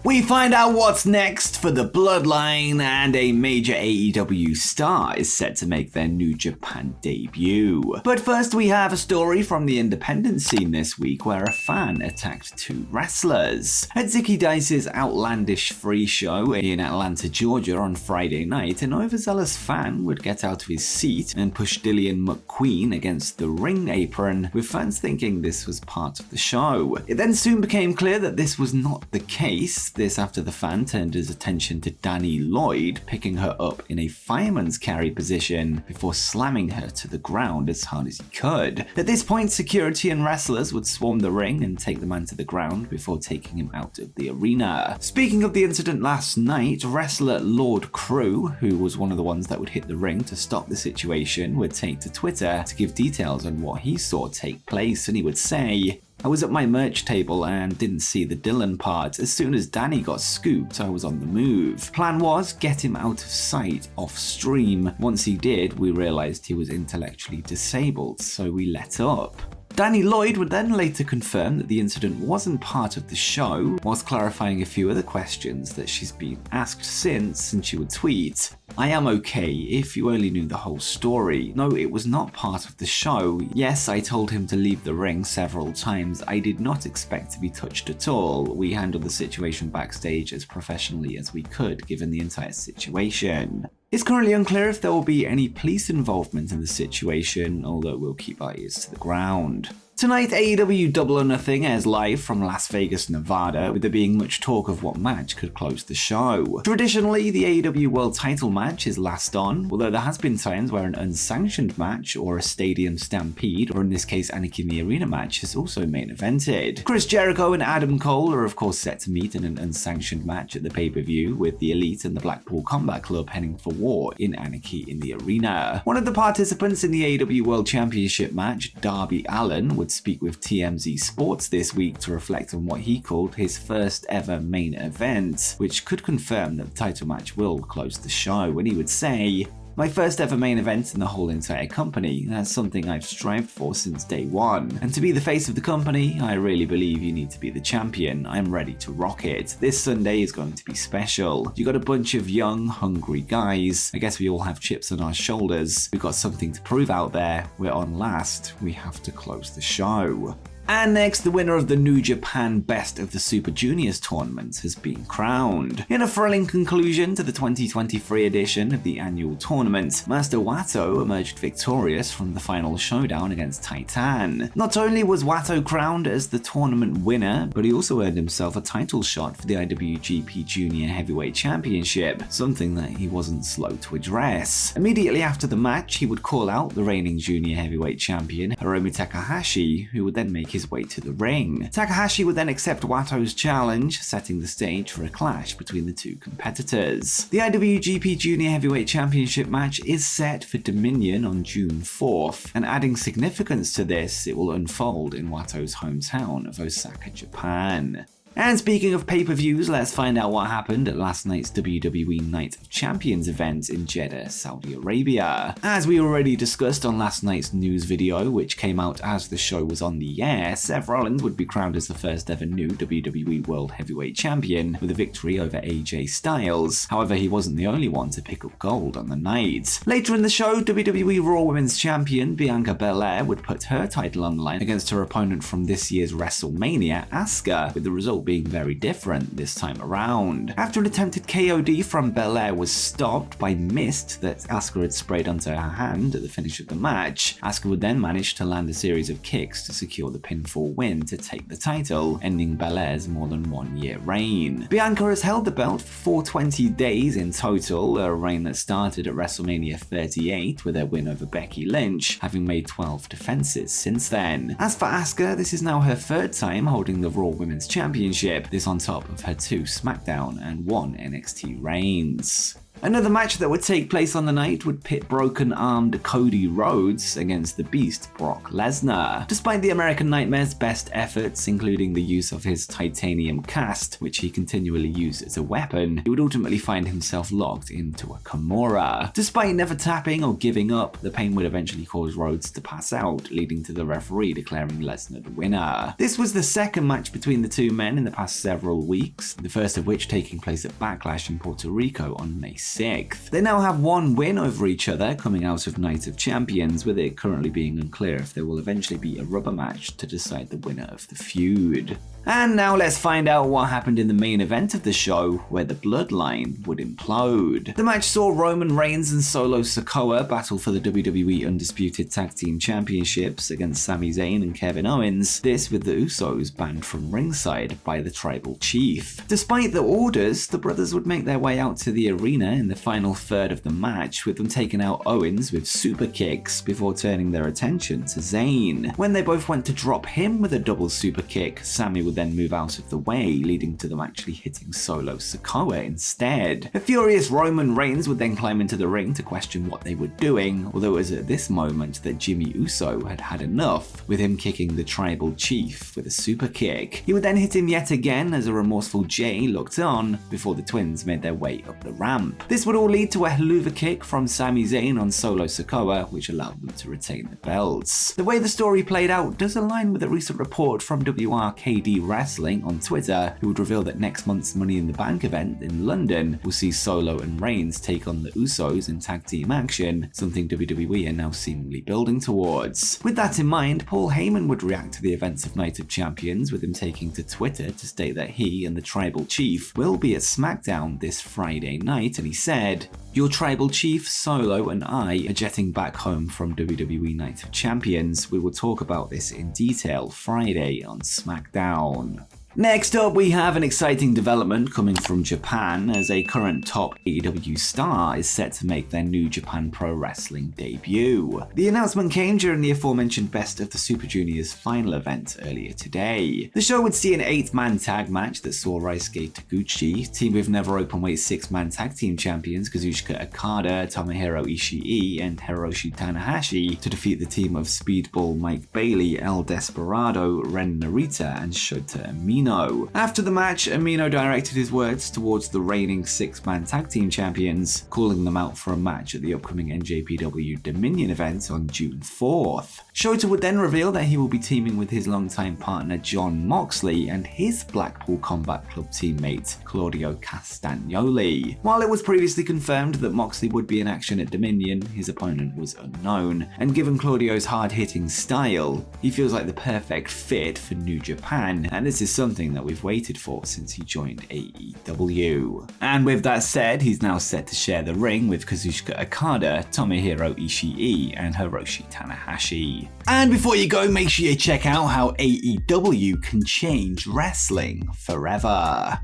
We find out what's next for the Bloodline, and a major AEW star is set to make their New Japan debut. But first we have a story from the independent scene this week where a fan attacked two wrestlers. At Zicky Dice's outlandish free show in Atlanta, Georgia on Friday night, an overzealous fan would get out of his seat and push Dillian McQueen against the ring apron, with fans thinking this was part of the show. It then soon became clear that this was not the case. This after the fan turned his attention to Danny Lloyd, picking her up in a fireman's carry position before slamming her to the ground as hard as he could. At this point, security and wrestlers would swarm the ring and take the man to the ground before taking him out of the arena. Speaking of the incident last night, wrestler Lord Crew, who was one of the ones that would hit the ring to stop the situation, would take to Twitter to give details on what he saw take place, and he would say, "I was at my merch table and didn't see the Dylan part. As soon as Danny got scooped, I was on the move. Plan was get him out of sight off stream. Once he did, we realized he was intellectually disabled, so we let up." Danny Lloyd would then later confirm that the incident wasn't part of the show, whilst clarifying a few other questions that she's been asked since, and she would tweet, "I am okay if you only knew the whole story. No, it was not part of the show. Yes, I told him to leave the ring several times. I did not expect to be touched at all. We handled the situation backstage as professionally as we could given the entire situation." It's currently unclear if there will be any police involvement in the situation, although we'll keep our ears to the ground. Tonight, AEW Double or Nothing airs live from Las Vegas, Nevada, with there being much talk of what match could close the show. Traditionally, the AEW World Title match is last on, although there has been times where an unsanctioned match or a stadium stampede, or in this case Anarchy in the Arena match, is also main evented. Chris Jericho and Adam Cole are of course set to meet in an unsanctioned match at the pay-per-view, with the Elite and the Blackpool Combat Club heading for war in Anarchy in the Arena. One of the participants in the AEW World Championship match, Darby Allin, would speak with TMZ Sports this week to reflect on what he called his first ever main event, which could confirm that the title match will close the show, and he would say, "My first ever main event in the whole entire company. That's something I've strived for since day one. And to be the face of the company, I really believe you need to be the champion. I'm ready to rock it. This Sunday is going to be special. You got a bunch of young, hungry guys. I guess we all have chips on our shoulders. We've got something to prove out there. We're on last. We have to close the show." And next, the winner of the New Japan Best of the Super Juniors tournament has been crowned. In a thrilling conclusion to the 2023 edition of the annual tournament, Master Wato emerged victorious from the final showdown against Titan. Not only was Wato crowned as the tournament winner, but he also earned himself a title shot for the IWGP Junior Heavyweight Championship, something that he wasn't slow to address. Immediately after the match, he would call out the reigning Junior Heavyweight Champion, Hiromu Takahashi, who would then make his way to the ring. Takahashi would then accept Wato's challenge, setting the stage for a clash between the two competitors. The IWGP Junior Heavyweight Championship match is set for Dominion on June 4th, and adding significance to this, it will unfold in Wato's hometown of Osaka, Japan. And speaking of pay-per-views, let's find out what happened at last night's WWE Night of Champions event in Jeddah, Saudi Arabia. As we already discussed on last night's news video, which came out as the show was on the air, Seth Rollins would be crowned as the first ever new WWE World Heavyweight Champion with a victory over AJ Styles. However, he wasn't the only one to pick up gold on the night. Later in the show, WWE Raw Women's Champion Bianca Belair would put her title on the line against her opponent from this year's WrestleMania, Asuka, with the result being very different this time around. After an attempted KOD from Belair was stopped by mist that Asuka had sprayed onto her hand at the finish of the match, Asuka would then manage to land a series of kicks to secure the pinfall win to take the title, ending Belair's more than 1 year reign. Bianca has held the belt for 420 days in total, a reign that started at WrestleMania 38 with her win over Becky Lynch, having made 12 defenses since then. As for Asuka, this is now her third time holding the Raw Women's Championship, this on top of her 2 SmackDown and 1 NXT reigns. Another match that would take place on the night would pit broken-armed Cody Rhodes against the Beast Brock Lesnar. Despite the American Nightmare's best efforts, including the use of his titanium cast, which he continually used as a weapon, he would ultimately find himself locked into a Kimura. Despite never tapping or giving up, the pain would eventually cause Rhodes to pass out, leading to the referee declaring Lesnar the winner. This was the second match between the two men in the past several weeks, the first of which taking place at Backlash in Puerto Rico on May 6th. They now have one win over each other coming out of Night of Champions, with it currently being unclear if there will eventually be a rubber match to decide the winner of the feud. And now let's find out what happened in the main event of the show, where the Bloodline would implode. The match saw Roman Reigns and Solo Sikoa battle for the WWE Undisputed Tag Team Championships against Sami Zayn and Kevin Owens, this with the Usos banned from ringside by the Tribal Chief. Despite the orders, the brothers would make their way out to the arena in the final third of the match, with them taking out Owens with super kicks before turning their attention to Zayn. When they both went to drop him with a double super kick, Sami would then move out of the way, leading to them actually hitting Solo Sikoa instead. A furious Roman Reigns would then climb into the ring to question what they were doing, although it was at this moment that Jimmy Uso had had enough, with him kicking the Tribal Chief with a super kick. He would then hit him yet again as a remorseful Jay looked on before the twins made their way up the ramp. This would all lead to a Helluva Kick from Sami Zayn on Solo Sikoa, which allowed them to retain the belts. The way the story played out does align with a recent report from WRKD Wrestling on Twitter, who would reveal that next month's Money in the Bank event in London will see Solo and Reigns take on the Usos in tag team action, something WWE are now seemingly building towards. With that in mind, Paul Heyman would react to the events of Night of Champions, with him taking to Twitter to state that he and the Tribal Chief will be at SmackDown this Friday night, and he said, "Your Tribal Chief, Solo, and I are jetting back home from WWE Night of Champions. We will talk about this in detail Friday on SmackDown." Next up, we have an exciting development coming from Japan, as a current top AEW star is set to make their new Japan Pro-Wrestling debut. The announcement came during the aforementioned Best of the Super Juniors final event earlier today. The show would see an 8-man tag match that saw Raisuke Taguchi team with never openweight 6-man tag team champions Kazuchika Okada, Tomohiro Ishii, and Hiroshi Tanahashi to defeat the team of Speedball Mike Bailey, El Desperado, Ren Narita, and Shota Umino. After the match, Umino directed his words towards the reigning 6-man tag team champions, calling them out for a match at the upcoming NJPW Dominion event on June 4th. Shota would then reveal that he will be teaming with his longtime partner Jon Moxley and his Blackpool Combat Club teammate Claudio Castagnoli. While it was previously confirmed that Moxley would be in action at Dominion, his opponent was unknown, and given Claudio's hard-hitting style, he feels like the perfect fit for New Japan, and this is something that we've waited for since he joined AEW. And with that said, he's now set to share the ring with Kazuchika Okada, Tomohiro Ishii, and Hiroshi Tanahashi. And before you go, make sure you check out how AEW can change wrestling forever.